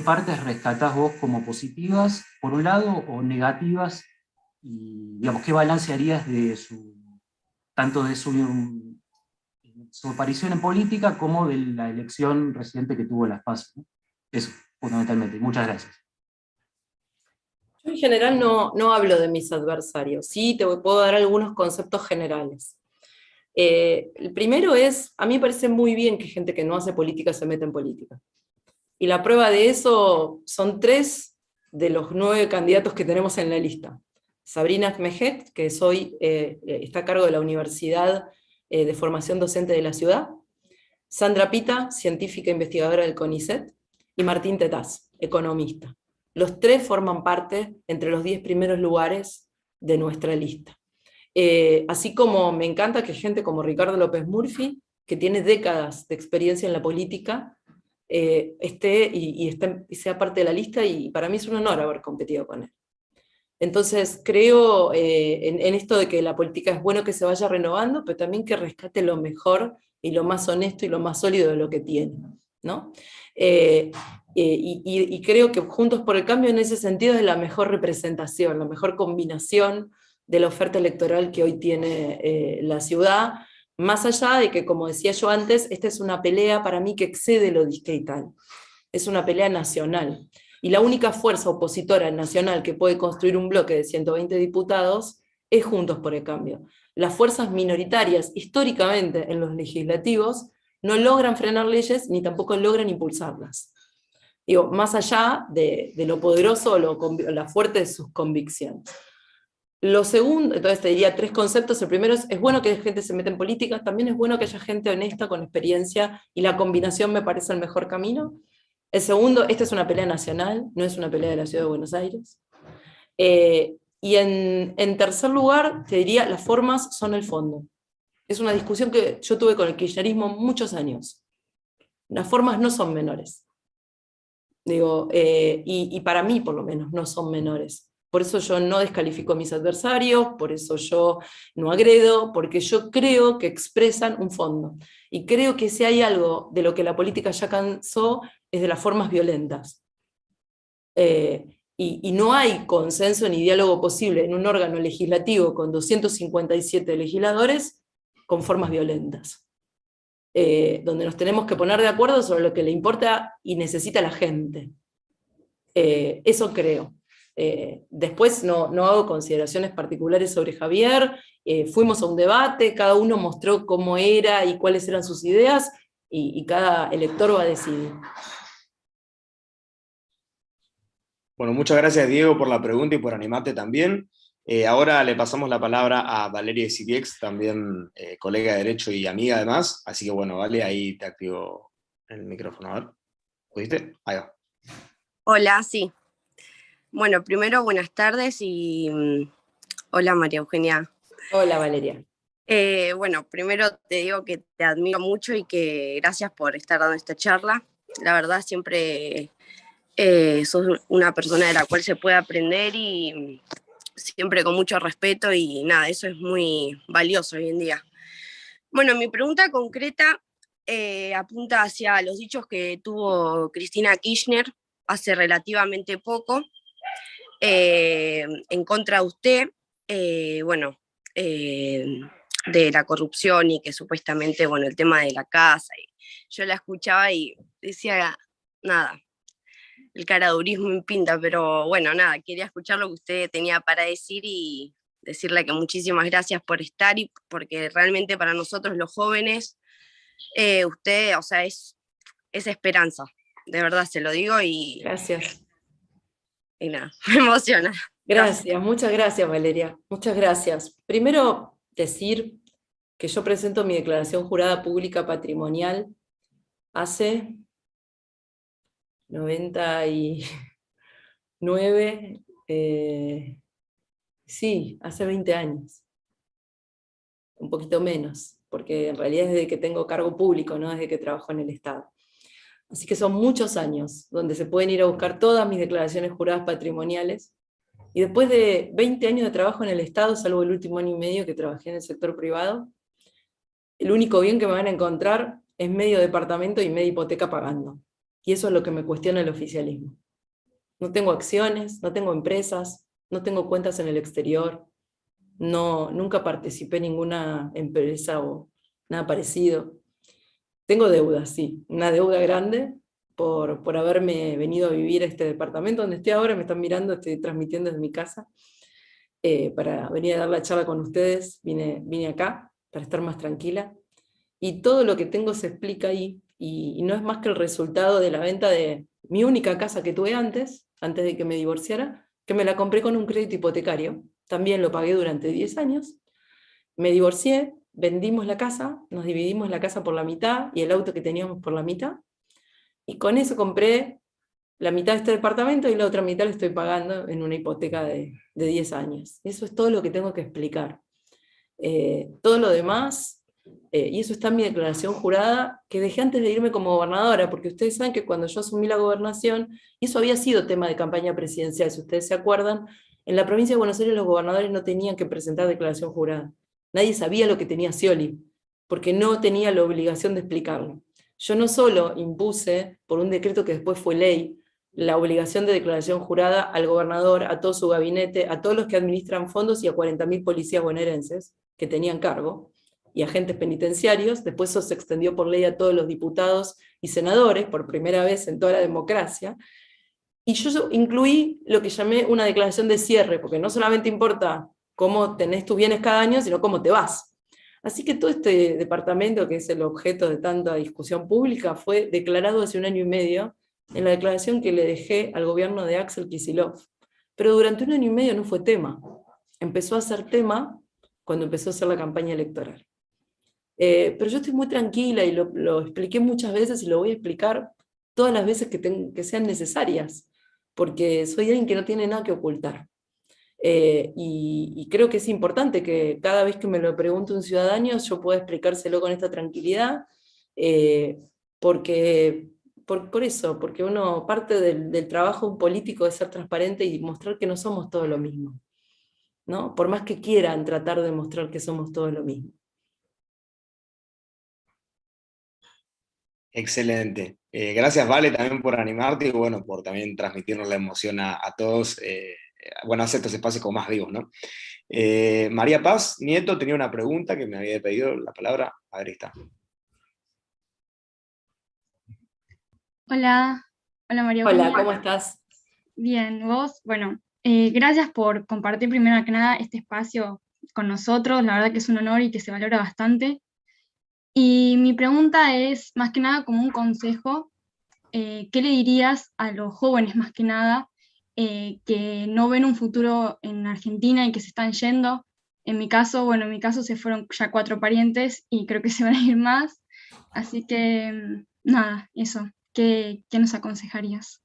partes rescatás vos como positivas, por un lado, o negativas? Y, digamos, ¿qué balance harías tanto de su aparición en política como de la elección reciente que tuvo en las PASO, ¿no? Eso, fundamentalmente. Muchas gracias. Yo en general no hablo de mis adversarios, sí te puedo dar algunos conceptos generales. El primero es, a mí me parece muy bien que gente que no hace política se meta en política. Y la prueba de eso son 3 de los 9 candidatos que tenemos en la lista. Sabrina Kmejet, que está a cargo de la Universidad de Formación Docente de la Ciudad, Sandra Pita, científica investigadora del CONICET, y Martín Tetaz, economista. Los 3 forman parte entre los 10 primeros lugares de nuestra lista. Así como me encanta que gente como Ricardo López Murphy, que tiene décadas de experiencia en la política, esté y sea parte de la lista, y para mí es un honor haber competido con él. Entonces creo en esto de que la política es bueno que se vaya renovando, pero también que rescate lo mejor y lo más honesto y lo más sólido de lo que tiene, ¿no? Y creo que Juntos por el Cambio en ese sentido es la mejor representación, la mejor combinación de la oferta electoral que hoy tiene la ciudad, más allá de que, como decía yo antes, esta es una pelea para mí que excede lo distrital, es una pelea nacional. Y la única fuerza opositora nacional que puede construir un bloque de 120 diputados es Juntos por el Cambio. Las fuerzas minoritarias, históricamente en los legislativos, no logran frenar leyes ni tampoco logran impulsarlas. Digo, más allá de lo poderoso o la fuerte de sus convicciones. Lo segundo, entonces te diría 3 conceptos. El primero es bueno que la gente se meta en política, también es bueno que haya gente honesta, con experiencia, y la combinación me parece el mejor camino. El segundo, esta es una pelea nacional, no es una pelea de la Ciudad de Buenos Aires. Y en tercer lugar, te diría, las formas son el fondo. Es una discusión que yo tuve con el kirchnerismo muchos años. Las formas no son menores. Digo, y para mí, por lo menos, no son menores. Por eso yo no descalifico a mis adversarios, por eso yo no agredo, porque yo creo que expresan un fondo. Y creo que si hay algo de lo que la política ya cansó, es de las formas violentas. Y no hay consenso ni diálogo posible en un órgano legislativo con 257 legisladores con formas violentas. Donde nos tenemos que poner de acuerdo sobre lo que le importa y necesita la gente. Eso creo. Después no hago consideraciones particulares sobre Javier, fuimos a un debate, cada uno mostró cómo era y cuáles eran sus ideas, y cada elector va a decidir. Bueno, muchas gracias, Diego, por la pregunta y por animarte también. Ahora le pasamos la palabra a Valeria Siriex, también colega de Derecho y amiga además, así que bueno, Vale, ahí te activo el micrófono. A ver, ¿pudiste? Ahí va. Hola, sí. Bueno, primero buenas tardes y hola María Eugenia. Hola Valeria. Bueno, primero te digo que te admiro mucho y que gracias por estar dando esta charla. La verdad siempre sos una persona de la cual se puede aprender y siempre con mucho respeto, y nada, eso es muy valioso hoy en día. Bueno, mi pregunta concreta apunta hacia los dichos que tuvo Cristina Kirchner hace relativamente poco, en contra de usted, de la corrupción y que supuestamente, bueno, el tema de la casa, y yo la escuchaba y decía, nada, el caradurismo me pinta, pero bueno, nada, quería escuchar lo que usted tenía para decir y decirle que muchísimas gracias por estar, y porque realmente para nosotros los jóvenes, usted, o sea, es esperanza, de verdad se lo digo, y Gracias. Y nada, me emociona. Gracias, muchas gracias Valeria, muchas gracias. Primero decir que yo presento mi declaración jurada pública patrimonial hace 99, sí, hace 20 años, un poquito menos, porque en realidad es desde que tengo cargo público, no desde que trabajo en el Estado. Así que son muchos años donde se pueden ir a buscar todas mis declaraciones juradas patrimoniales, y después de 20 años de trabajo en el Estado, salvo el último año y medio que trabajé en el sector privado, el único bien que me van a encontrar es medio departamento y media hipoteca pagando. Y eso es lo que me cuestiona el oficialismo. No tengo acciones, no tengo empresas, no tengo cuentas en el exterior, nunca participé en ninguna empresa o nada parecido. Tengo deudas, sí, una deuda grande por haberme venido a vivir a este departamento donde estoy ahora. Me están mirando, estoy transmitiendo desde mi casa, para venir a dar la charla con ustedes. Vine acá para estar más tranquila, y todo lo que tengo se explica ahí, y no es más que el resultado de la venta de mi única casa que tuve antes de que me divorciara, que me la compré con un crédito hipotecario, también lo pagué durante 10 años, me divorcié, vendimos la casa, nos dividimos la casa por la mitad y el auto que teníamos por la mitad, y con eso compré la mitad de este departamento y la otra mitad la estoy pagando en una hipoteca de 10 años. Eso es todo lo que tengo que explicar. Todo lo demás, y eso está en mi declaración jurada, que dejé antes de irme como gobernadora, porque ustedes saben que cuando yo asumí la gobernación, y eso había sido tema de campaña presidencial, si ustedes se acuerdan, en la provincia de Buenos Aires los gobernadores no tenían que presentar declaración jurada. Nadie sabía lo que tenía Scioli, porque no tenía la obligación de explicarlo. Yo no solo impuse, por un decreto que después fue ley, la obligación de declaración jurada al gobernador, a todo su gabinete, a todos los que administran fondos y a 40.000 policías bonaerenses que tenían cargo, y agentes penitenciarios. Después eso se extendió por ley a todos los diputados y senadores, por primera vez en toda la democracia. Y yo incluí lo que llamé una declaración de cierre, porque no solamente importa cómo tenés tus bienes cada año, sino cómo te vas. Así que todo este departamento, que es el objeto de tanta discusión pública, fue declarado hace 1 año y medio, en la declaración que le dejé al gobierno de Axel Kicillof. Pero durante 1 año y medio no fue tema. Empezó a ser tema cuando empezó a hacer la campaña electoral. Pero yo estoy muy tranquila y lo expliqué muchas veces y lo voy a explicar todas las veces que sean necesarias, porque soy alguien que no tiene nada que ocultar. Y creo que es importante que cada vez que me lo pregunte un ciudadano yo pueda explicárselo con esta tranquilidad, porque uno parte del trabajo de un político es ser transparente y mostrar que no somos todos lo mismo, ¿no? Por más que quieran tratar de mostrar que somos todos lo mismo. Excelente. Gracias, Vale, también por animarte y bueno, por también transmitirnos la emoción a todos. Hacer estos espacios como más vivos, ¿no? María Paz Nieto tenía una pregunta que me había pedido la palabra. A ver, ahí está. Hola, hola María. Hola, ¿cómo estás? Bien, ¿vos? Bueno, gracias por compartir primero que nada este espacio con nosotros, la verdad que es un honor y que se valora bastante. Y mi pregunta es, más que nada, como un consejo, ¿qué le dirías a los jóvenes, más que nada, que no ven un futuro en Argentina y que se están yendo? En mi caso se fueron ya 4 parientes y creo que se van a ir más, así que nada, eso, ¿qué nos aconsejarías?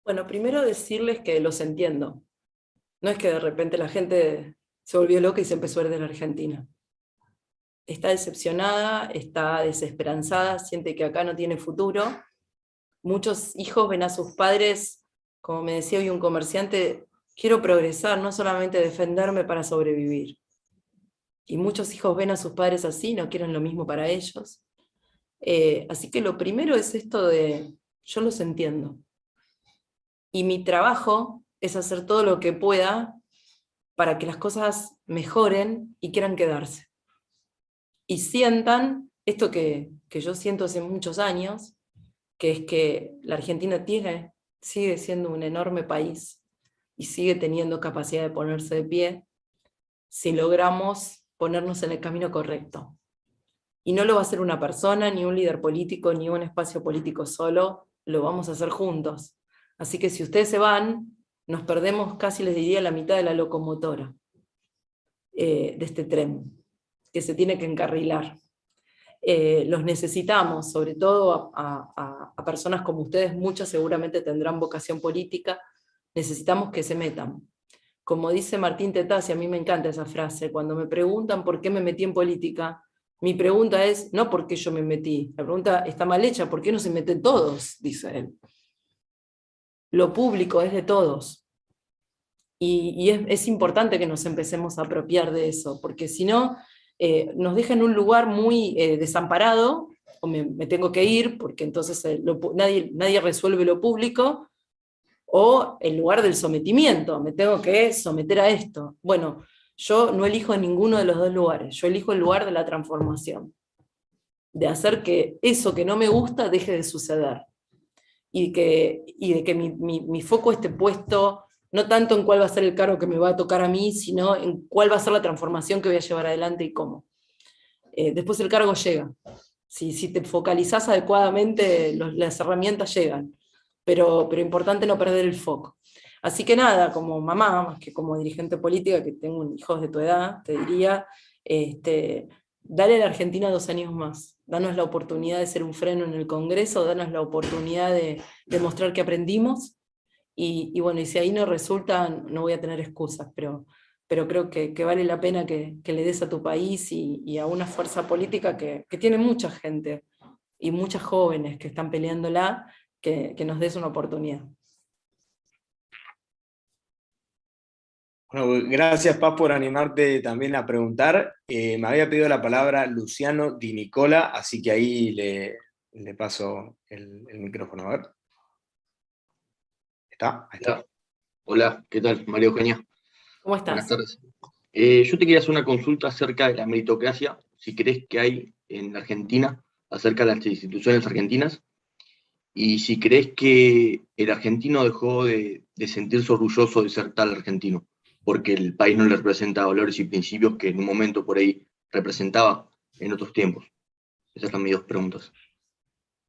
Bueno, primero decirles que los entiendo. No es que de repente la gente se volvió loca y se empezó a ir de la Argentina. Está decepcionada, está desesperanzada, siente que acá no tiene futuro. Muchos hijos ven a sus padres, como me decía hoy un comerciante, quiero progresar, no solamente defenderme para sobrevivir. Y muchos hijos ven a sus padres así, no quieren lo mismo para ellos. Así que lo primero es esto de, yo los entiendo. Y mi trabajo es hacer todo lo que pueda para que las cosas mejoren y quieran quedarse. Y sientan esto que yo siento hace muchos años, que es que la Argentina sigue siendo un enorme país y sigue teniendo capacidad de ponerse de pie si logramos ponernos en el camino correcto. Y no lo va a hacer una persona, ni un líder político, ni un espacio político solo, lo vamos a hacer juntos. Así que si ustedes se van, nos perdemos casi, les diría, la mitad de la locomotora de este tren, que se tiene que encarrilar. Los necesitamos, sobre todo a personas como ustedes, muchas seguramente tendrán vocación política, necesitamos que se metan. Como dice Martín Tetaz, y a mí me encanta esa frase, cuando me preguntan por qué me metí en política, mi pregunta es, no por qué yo me metí, la pregunta está mal hecha, ¿por qué no se meten todos?, dice él. Lo público es de todos. Y es importante que nos empecemos a apropiar de eso, porque si no, nos deja en un lugar muy desamparado, o me tengo que ir, porque entonces nadie resuelve lo público, o el lugar del sometimiento, me tengo que someter a esto. Bueno, yo no elijo ninguno de los dos lugares, yo elijo el lugar de la transformación, de hacer que eso que no me gusta deje de suceder, y de que mi foco esté puesto no tanto en cuál va a ser el cargo que me va a tocar a mí, sino en cuál va a ser la transformación que voy a llevar adelante y cómo. Después el cargo llega. Si te focalizás adecuadamente, las herramientas llegan. Pero importante no perder el foco. Así que nada, como mamá, más que como dirigente política, que tengo hijos de tu edad, te diría, dale a la Argentina 2 años más. Danos la oportunidad de ser un freno en el Congreso, danos la oportunidad de demostrar que aprendimos. Y bueno, y si ahí no resulta, no voy a tener excusas, pero pero creo que vale la pena que le des a tu país y a una fuerza política que tiene mucha gente y muchas jóvenes que están peleándola, que nos des una oportunidad. Bueno, gracias Paz por animarte también a preguntar. Me había pedido la palabra Luciano Di Nicola, así que ahí le paso el micrófono. A ver. ¿Está? Ahí está. Hola, ¿qué tal? María Eugenia. ¿Cómo estás? Buenas tardes. Yo te quería hacer una consulta acerca de la meritocracia, si crees que hay en Argentina, acerca de las instituciones argentinas, y si crees que el argentino dejó de sentirse orgulloso de ser tal argentino, porque el país no le representa valores y principios que en un momento por ahí representaba en otros tiempos. Esas son mis dos preguntas.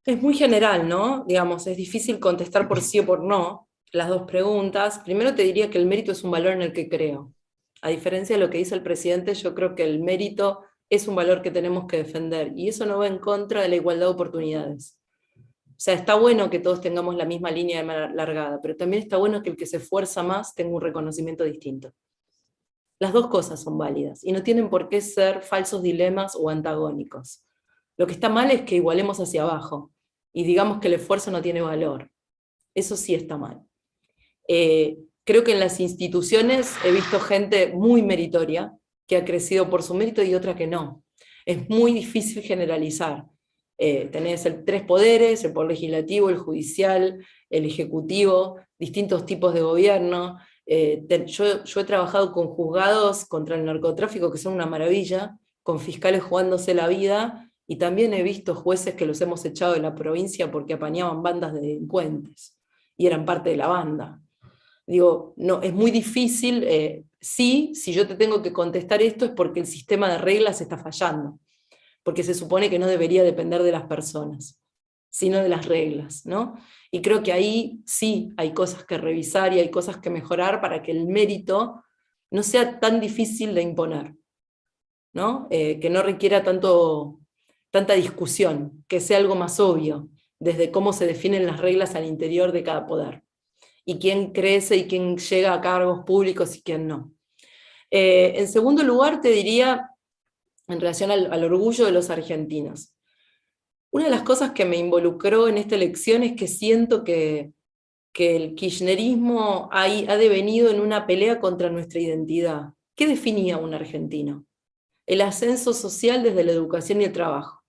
Es muy general, ¿no? Digamos, es difícil contestar por sí o por no las dos preguntas. Primero te diría que el mérito es un valor en el que creo. A diferencia de lo que dice el presidente, yo creo que el mérito es un valor que tenemos que defender, y eso no va en contra de la igualdad de oportunidades. O sea, está bueno que todos tengamos la misma línea de largada, pero también está bueno que el que se esfuerza más tenga un reconocimiento distinto. Las dos cosas son válidas, y no tienen por qué ser falsos dilemas o antagónicos. Lo que está mal es que igualemos hacia abajo, y digamos que el esfuerzo no tiene valor. Eso sí está mal. Creo que en las instituciones he visto gente muy meritoria, que ha crecido por su mérito, y otra que no. Es muy difícil generalizar. Tenés tres poderes, el poder legislativo, el judicial, el ejecutivo, distintos tipos de gobierno. Yo he trabajado con juzgados contra el narcotráfico que son una maravilla, con fiscales jugándose la vida, y también he visto jueces que los hemos echado de la provincia porque apañaban bandas de delincuentes, y eran parte de la banda. Digo, no, es muy difícil, si yo te tengo que contestar esto es porque el sistema de reglas está fallando, porque se supone que no debería depender de las personas, sino de las reglas, ¿no? Y creo que ahí sí hay cosas que revisar y hay cosas que mejorar para que el mérito no sea tan difícil de imponer, ¿no? Que no requiera tanta discusión, que sea algo más obvio, desde cómo se definen las reglas al interior de cada poder, y quién crece y quién llega a cargos públicos y quién no. En segundo lugar, te diría, en relación al orgullo de los argentinos. Una de las cosas que me involucró en esta elección es que siento que el kirchnerismo ha devenido en una pelea contra nuestra identidad. ¿Qué definía un argentino? El ascenso social desde la educación y el trabajo.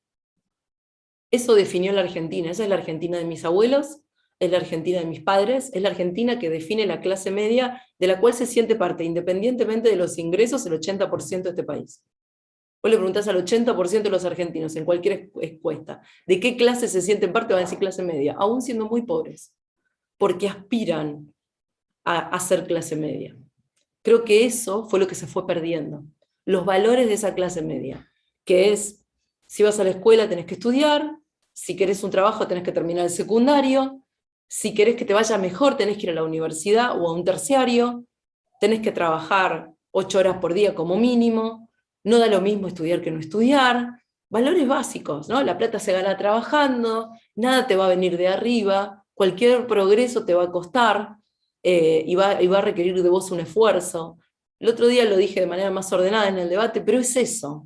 Eso definió la Argentina. Esa es la Argentina de mis abuelos, es la Argentina de mis padres, es la Argentina que define la clase media, de la cual se siente parte, independientemente de los ingresos, el 80% de este país. Vos le preguntás al 80% de los argentinos en cualquier encuesta, ¿de qué clase se sienten parte? Van a decir clase media, aún siendo muy pobres, porque aspiran a ser clase media. Creo que eso fue lo que se fue perdiendo, los valores de esa clase media, que es, si vas a la escuela tenés que estudiar, si querés un trabajo tenés que terminar el secundario, si querés que te vaya mejor tenés que ir a la universidad o a un terciario, tenés que trabajar 8 horas por día como mínimo, no da lo mismo estudiar que no estudiar, valores básicos, ¿no? La plata se gana trabajando, nada te va a venir de arriba, cualquier progreso te va a costar, y va a requerir de vos un esfuerzo. El otro día lo dije de manera más ordenada en el debate, pero es eso,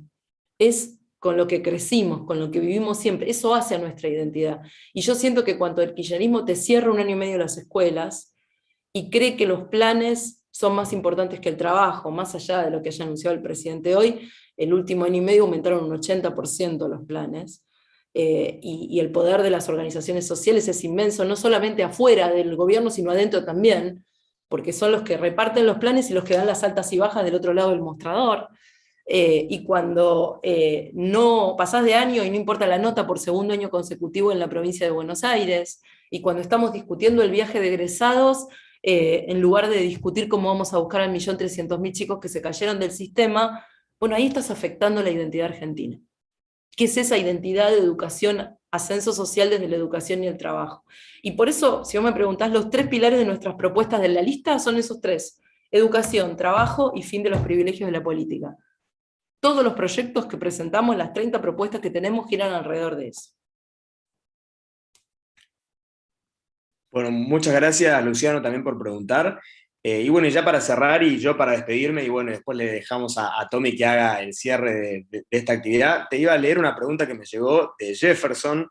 es con lo que crecimos, con lo que vivimos siempre, eso hace a nuestra identidad. Y yo siento que cuando el kirchnerismo te cierra 1 año y medio las escuelas, y cree que los planes son más importantes que el trabajo, más allá de lo que haya anunciado el presidente hoy, el último año y medio aumentaron un 80% los planes, y el poder de las organizaciones sociales es inmenso, no solamente afuera del gobierno, sino adentro también, porque son los que reparten los planes y los que dan las altas y bajas del otro lado del mostrador. Y cuando no pasás de año y no importa la nota por segundo año consecutivo en la provincia de Buenos Aires, y cuando estamos discutiendo el viaje de egresados, en lugar de discutir cómo vamos a buscar al 1.300.000 chicos que se cayeron del sistema, bueno, ahí estás afectando la identidad argentina. ¿Qué es esa identidad de educación, ascenso social desde la educación y el trabajo? Y por eso, si vos me preguntás, los 3 pilares de nuestras propuestas de la lista son esos 3: educación, trabajo y fin de los privilegios de la política. Todos los proyectos que presentamos, las 30 propuestas que tenemos, giran alrededor de eso. Bueno, muchas gracias Luciano también por preguntar. Y bueno, y ya para cerrar y yo para despedirme, y bueno, después le dejamos a Tommy que haga el cierre de esta actividad, te iba a leer una pregunta que me llegó de Jefferson,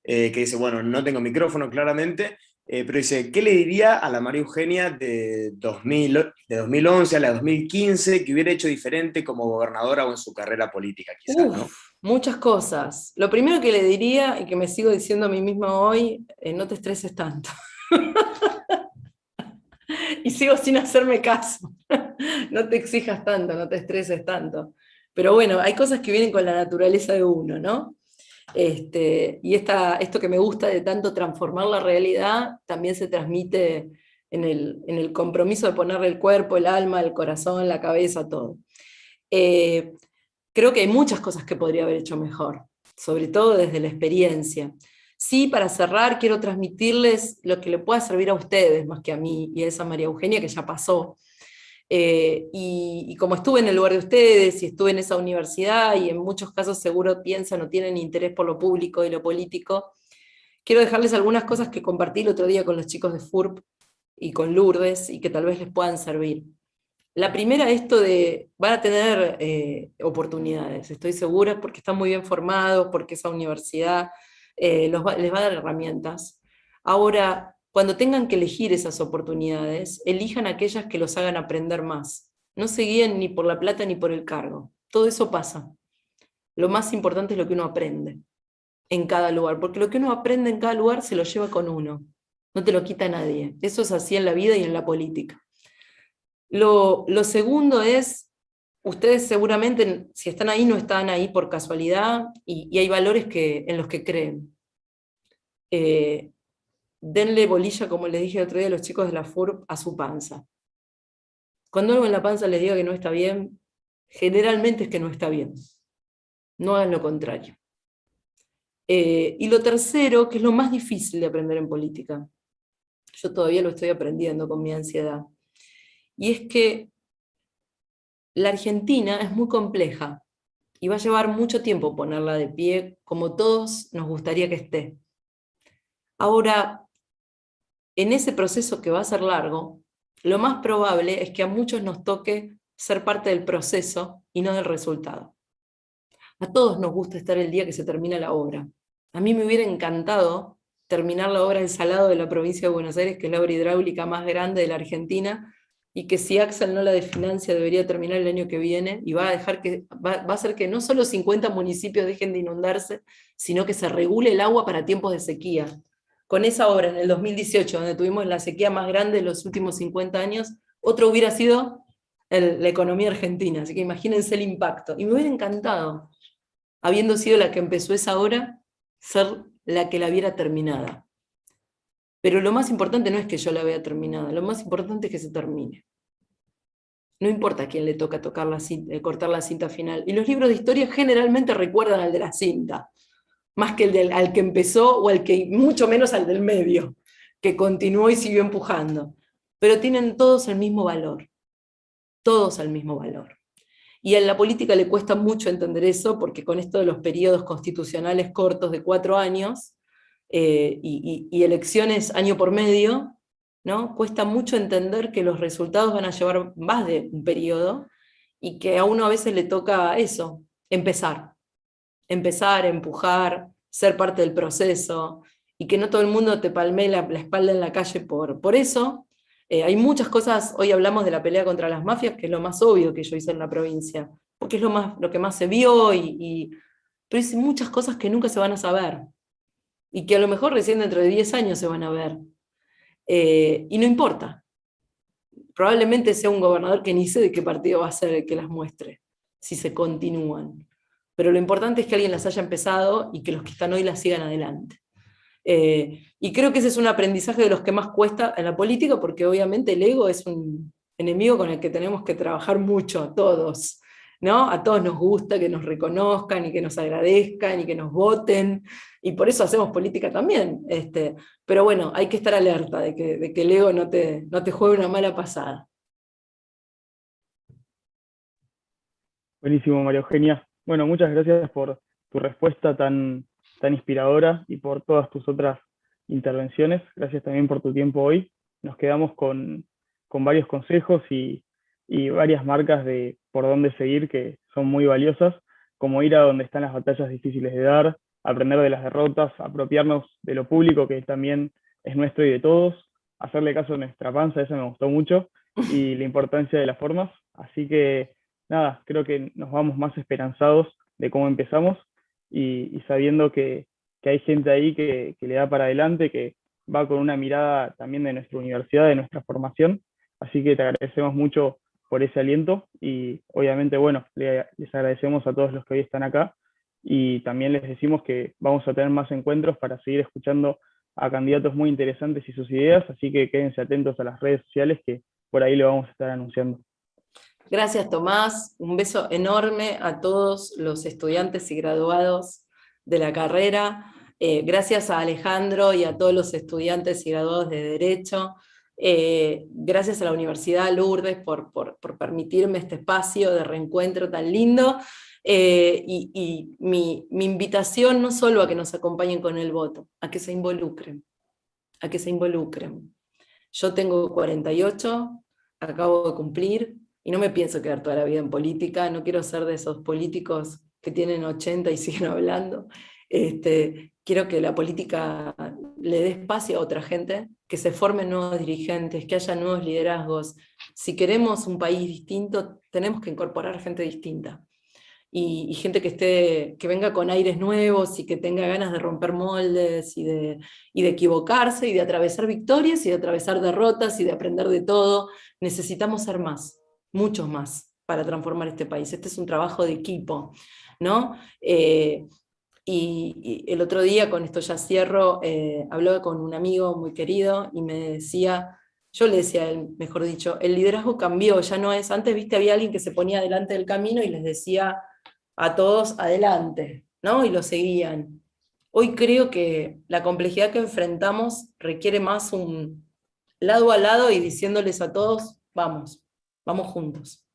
que dice, bueno, no tengo micrófono claramente, pero dice, ¿qué le diría a la María Eugenia de 2011 a la 2015 que hubiera hecho diferente como gobernadora o en su carrera política, quizás, ¿no? Muchas cosas. Lo primero que le diría, y que me sigo diciendo a mí misma hoy, no te estreses tanto. Y sigo sin hacerme caso. No te exijas tanto, no te estreses tanto. Pero bueno, hay cosas que vienen con la naturaleza de uno, ¿no? Y esto que me gusta de tanto transformar la realidad también se transmite en el compromiso de ponerle el cuerpo, el alma, el corazón, la cabeza, todo. Creo que hay muchas cosas que podría haber hecho mejor, sobre todo desde la experiencia. Sí, para cerrar, quiero transmitirles lo que le pueda servir a ustedes, más que a mí y a esa María Eugenia que ya pasó. Y como estuve en el lugar de ustedes y estuve en esa universidad y en muchos casos seguro piensan o tienen interés por lo público y lo político, quiero dejarles algunas cosas que compartí el otro día con los chicos de FURP y con Lourdes y que tal vez les puedan servir. La primera, esto de, van a tener oportunidades, estoy segura, porque están muy bien formados, porque esa universidad les va a dar herramientas. Ahora, cuando tengan que elegir esas oportunidades, elijan aquellas que los hagan aprender más. No se guíen ni por la plata ni por el cargo. Todo eso pasa. Lo más importante es lo que uno aprende en cada lugar, porque lo que uno aprende en cada lugar se lo lleva con uno. No te lo quita nadie. Eso es así en la vida y en la política. Lo segundo es, ustedes seguramente, si están ahí, no están ahí por casualidad, y hay valores en los que creen. Denle bolilla, como les dije el otro día a los chicos de la FURP, a su panza. Cuando algo en la panza les diga que no está bien, generalmente es que no está bien. No hagan lo contrario. Y lo tercero, que es lo más difícil de aprender en política, yo todavía lo estoy aprendiendo con mi ansiedad, y es que la Argentina es muy compleja, y va a llevar mucho tiempo ponerla de pie, como todos nos gustaría que esté. Ahora, en ese proceso que va a ser largo, lo más probable es que a muchos nos toque ser parte del proceso y no del resultado. A todos nos gusta estar el día que se termina la obra. A mí me hubiera encantado terminar la obra del Salado de la provincia de Buenos Aires, que es la obra hidráulica más grande de la Argentina, y que si Axel no la desfinancia debería terminar el año que viene, y va a hacer que no solo 50 municipios dejen de inundarse, sino que se regule el agua para tiempos de sequía. Con esa obra en el 2018, donde tuvimos la sequía más grande de los últimos 50 años, otro hubiera sido la economía argentina, así que imagínense el impacto. Y me hubiera encantado, habiendo sido la que empezó esa obra, ser la que la viera terminada. Pero lo más importante no es que yo la vea terminada, lo más importante es que se termine. No importa a quién le toca cortar la cinta final. Y los libros de historia generalmente recuerdan al de la cinta, más que al que empezó, o mucho menos al del medio, que continuó y siguió empujando. Pero tienen todos el mismo valor. Todos el mismo valor. Y en la política le cuesta mucho entender eso, porque con esto de los periodos constitucionales cortos de 4 años, y elecciones año por medio, ¿no? Cuesta mucho entender que los resultados van a llevar más de un periodo, y que a uno a veces le toca eso, empezar, empujar, ser parte del proceso, y que no todo el mundo te palmee la espalda en la calle por eso. Hay muchas cosas, hoy hablamos de la pelea contra las mafias, que es lo más obvio que yo hice en la provincia, porque es lo que más se vio, pero hay muchas cosas que nunca se van a saber, y que a lo mejor recién dentro de 10 años se van a ver. Y no importa. Probablemente sea un gobernador que ni sé de qué partido va a ser el que las muestre, si se continúan. Pero lo importante es que alguien las haya empezado y que los que están hoy las sigan adelante. Y creo que ese es un aprendizaje de los que más cuesta en la política, porque obviamente el ego es un enemigo con el que tenemos que trabajar mucho, todos, ¿no? A todos nos gusta que nos reconozcan y que nos agradezcan y que nos voten, y por eso hacemos política también. Pero bueno, hay que estar alerta de que el ego no te juegue una mala pasada. Buenísimo, María Eugenia. Bueno, muchas gracias por tu respuesta tan inspiradora y por todas tus otras intervenciones. Gracias también por tu tiempo hoy. Nos quedamos con con varios consejos y varias marcas de por dónde seguir que son muy valiosas, como ir a donde están las batallas difíciles de dar, aprender de las derrotas, apropiarnos de lo público que también es nuestro y de todos, hacerle caso a nuestra panza, eso me gustó mucho, y la importancia de las formas. Así que nada, creo que nos vamos más esperanzados de cómo empezamos y sabiendo que hay gente ahí que le da para adelante, que va con una mirada también de nuestra universidad, de nuestra formación. Así que te agradecemos mucho por ese aliento y obviamente, bueno, les agradecemos a todos los que hoy están acá y también les decimos que vamos a tener más encuentros para seguir escuchando a candidatos muy interesantes y sus ideas, así que quédense atentos a las redes sociales que por ahí lo vamos a estar anunciando. Gracias, Tomás. Un beso enorme a todos los estudiantes y graduados de la carrera. Gracias a Alejandro y a todos los estudiantes y graduados de Derecho. Gracias a la Universidad Lourdes por permitirme este espacio de reencuentro tan lindo. Y mi invitación no solo a que nos acompañen con el voto, a que se involucren. A que se involucren. Yo tengo 48, acabo de cumplir, y no me pienso quedar toda la vida en política, no quiero ser de esos políticos que tienen 80 y siguen hablando. Quiero que la política le dé espacio a otra gente, que se formen nuevos dirigentes, que haya nuevos liderazgos. Si queremos un país distinto, tenemos que incorporar gente distinta. Y gente que venga con aires nuevos y que tenga ganas de romper moldes y de equivocarse y de atravesar victorias y de atravesar derrotas y de aprender de todo. Necesitamos ser más, muchos más, para transformar este país. Este es un trabajo de equipo, ¿no? Y el otro día, con esto ya cierro, hablaba con un amigo muy querido y me decía, yo le decía a él, mejor dicho, el liderazgo cambió, ya no es, antes viste había alguien que se ponía delante del camino y les decía a todos adelante, ¿no? Y lo seguían. Hoy creo que la complejidad que enfrentamos requiere más un lado a lado y diciéndoles a todos, vamos juntos,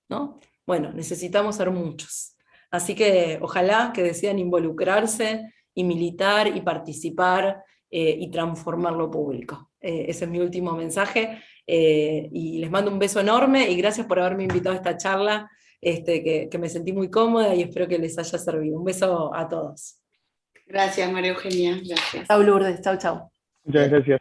¿no? Bueno, necesitamos ser muchos. Así que ojalá que decidan involucrarse y militar y participar y transformar lo público. Ese es mi último mensaje y les mando un beso enorme y gracias por haberme invitado a esta charla, que me sentí muy cómoda y espero que les haya servido. Un beso a todos. Gracias, María Eugenia. Gracias. Chau, Lourdes. Chau, chau. Muchas gracias.